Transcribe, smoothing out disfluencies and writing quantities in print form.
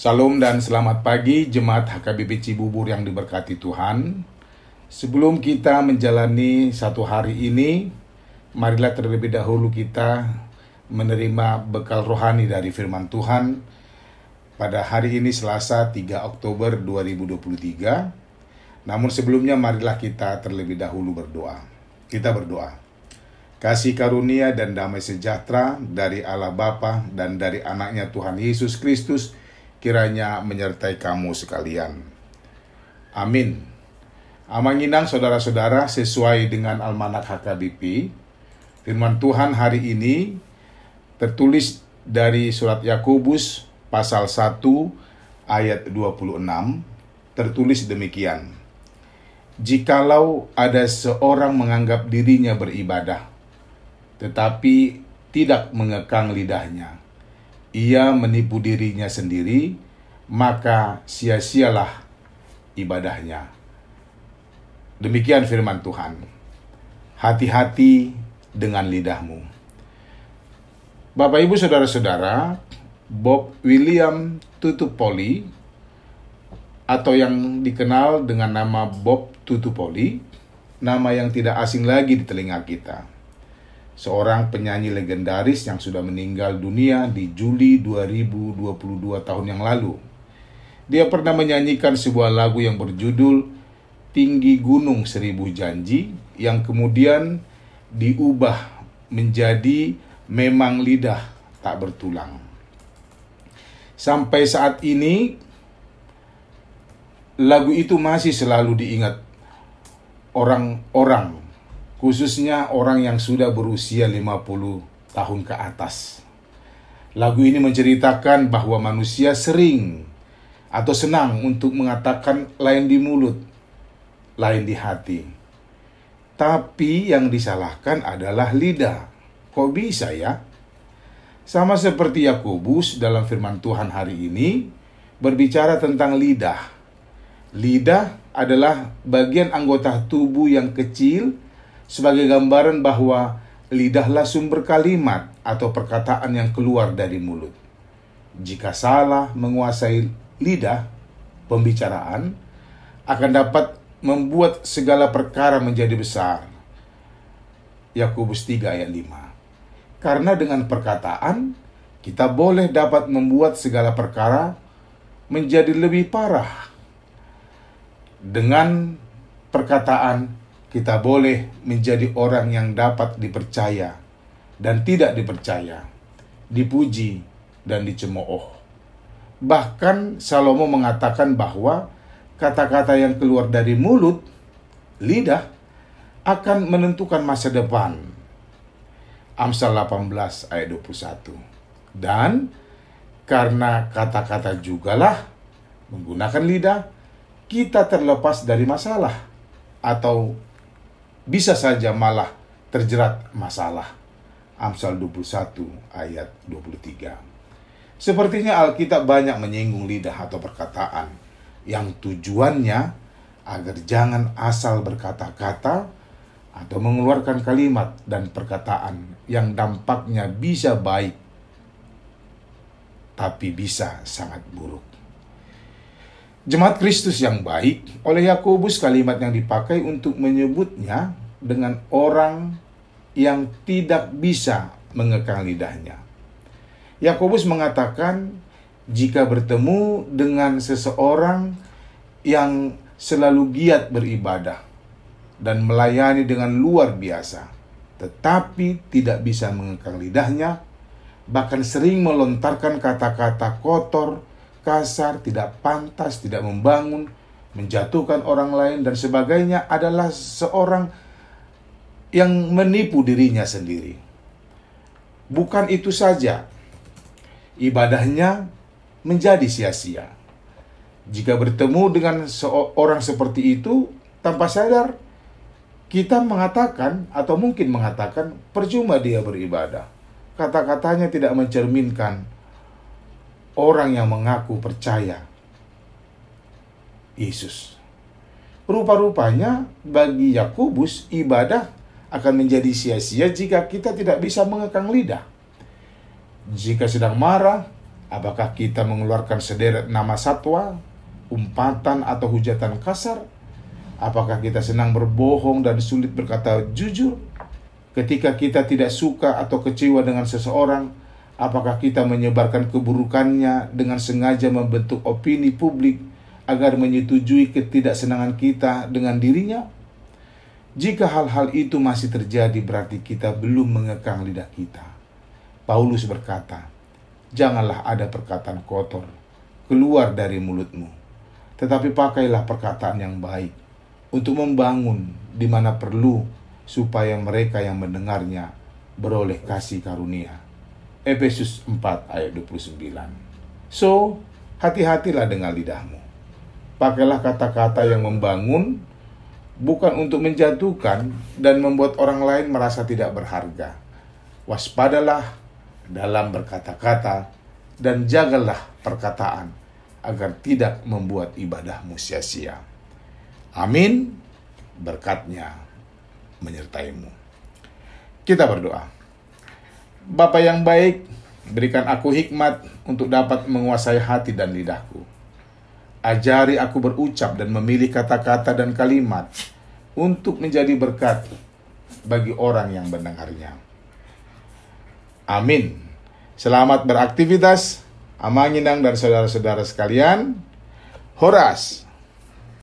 Shalom dan selamat pagi Jemaat HKBP Cibubur yang diberkati Tuhan. Sebelum kita menjalani satu hari ini, marilah terlebih dahulu kita menerima bekal rohani dari firman Tuhan pada hari ini Selasa 3 Oktober 2023. Namun sebelumnya marilah kita terlebih dahulu berdoa. Kita berdoa. Kasih karunia dan damai sejahtera dari Allah Bapa dan dari anaknya Tuhan Yesus Kristus kiranya menyertai kamu sekalian. Amin. Amanginang saudara-saudara, sesuai dengan Almanak HKBP, firman Tuhan hari ini tertulis dari surat Yakobus pasal 1 ayat 26, tertulis demikian. Jikalau ada seorang menganggap dirinya beribadah, tetapi tidak mengekang lidahnya, ia menipu dirinya sendiri, maka sia-sialah ibadahnya. Demikian firman Tuhan. Hati-hati dengan lidahmu. Bapak, Ibu, Saudara-saudara, Bob William Tutupoli, atau yang dikenal dengan nama Bob Tutupoli, nama yang tidak asing lagi di telinga kita. Seorang penyanyi legendaris yang sudah meninggal dunia di Juli 2022 tahun yang lalu. Dia pernah menyanyikan sebuah lagu yang berjudul Tinggi Gunung Seribu Janji, yang kemudian diubah menjadi Memang Lidah Tak Bertulang. Sampai saat ini, lagu itu masih selalu diingat orang-orang, khususnya orang yang sudah berusia 50 tahun ke atas. Lagu ini menceritakan bahwa manusia sering atau senang untuk mengatakan lain di mulut, lain di hati. Tapi yang disalahkan adalah lidah. Kok bisa ya? Sama seperti Yakobus dalam firman Tuhan hari ini berbicara tentang lidah. Lidah adalah bagian anggota tubuh yang kecil sebagai gambaran bahwa lidahlah sumber kalimat atau perkataan yang keluar dari mulut. Jika salah menguasai lidah, pembicaraan akan dapat membuat segala perkara menjadi besar. Yakobus 3 ayat 5. Karena dengan perkataan, kita boleh dapat membuat segala perkara menjadi lebih parah. Dengan perkataan, kita boleh menjadi orang yang dapat dipercaya dan tidak dipercaya, dipuji dan dicemooh. Bahkan Salomo mengatakan bahwa kata-kata yang keluar dari mulut, lidah, akan menentukan masa depan. Amsal 18 ayat 21. Dan karena kata-kata jugalah menggunakan lidah, kita terlepas dari masalah atau bisa saja malah terjerat masalah. Amsal 21 ayat 23. Sepertinya Alkitab banyak menyinggung lidah atau perkataan yang tujuannya agar jangan asal berkata-kata atau mengeluarkan kalimat dan perkataan yang dampaknya bisa baik tapi bisa sangat buruk. Jemaat Kristus yang baik, oleh Yakobus kalimat yang dipakai untuk menyebutnya dengan orang yang tidak bisa mengekang lidahnya. Yakobus mengatakan, jika bertemu dengan seseorang yang selalu giat beribadah dan melayani dengan luar biasa, tetapi tidak bisa mengekang lidahnya, bahkan sering melontarkan kata-kata kotor, kasar, tidak pantas, tidak membangun, menjatuhkan orang lain dan sebagainya, adalah seorang yang menipu dirinya sendiri. Bukan itu saja, ibadahnya menjadi sia-sia. Jika bertemu dengan seorang seperti itu, tanpa sadar kita mengatakan atau mungkin mengatakan percuma dia beribadah. Kata-katanya tidak mencerminkan orang yang mengaku percaya Yesus. Rupa-rupanya bagi Yakobus, ibadah akan menjadi sia-sia jika kita tidak bisa mengekang lidah. Jika sedang marah, Apakah kita mengeluarkan sederet nama satwa, umpatan atau hujatan kasar? Apakah kita senang berbohong dan sulit berkata jujur? Ketika kita tidak suka atau kecewa dengan seseorang, apakah kita menyebarkan keburukannya dengan sengaja membentuk opini publik agar menyetujui ketidaksenangan kita dengan dirinya? Jika hal-hal itu masih terjadi, berarti kita belum mengekang lidah kita. Paulus berkata, "Janganlah ada perkataan kotor keluar dari mulutmu, tetapi pakailah perkataan yang baik untuk membangun di mana perlu, supaya mereka yang mendengarnya beroleh kasih karunia." Efesus 4 ayat 29. So, hati-hatilah dengan lidahmu. Pakailah kata-kata yang membangun, bukan untuk menjatuhkan dan membuat orang lain merasa tidak berharga. Waspadalah dalam berkata-kata dan jagalah perkataan agar tidak membuat ibadahmu sia-sia. Amin. Berkatnya menyertaimu. Kita berdoa. Bapa yang baik, berikan aku hikmat untuk dapat menguasai hati dan lidahku. Ajari aku berucap dan memilih kata-kata dan kalimat untuk menjadi berkat bagi orang yang mendengarnya. Amin. Selamat beraktivitas, Amanginang dan saudara-saudara sekalian. Horas.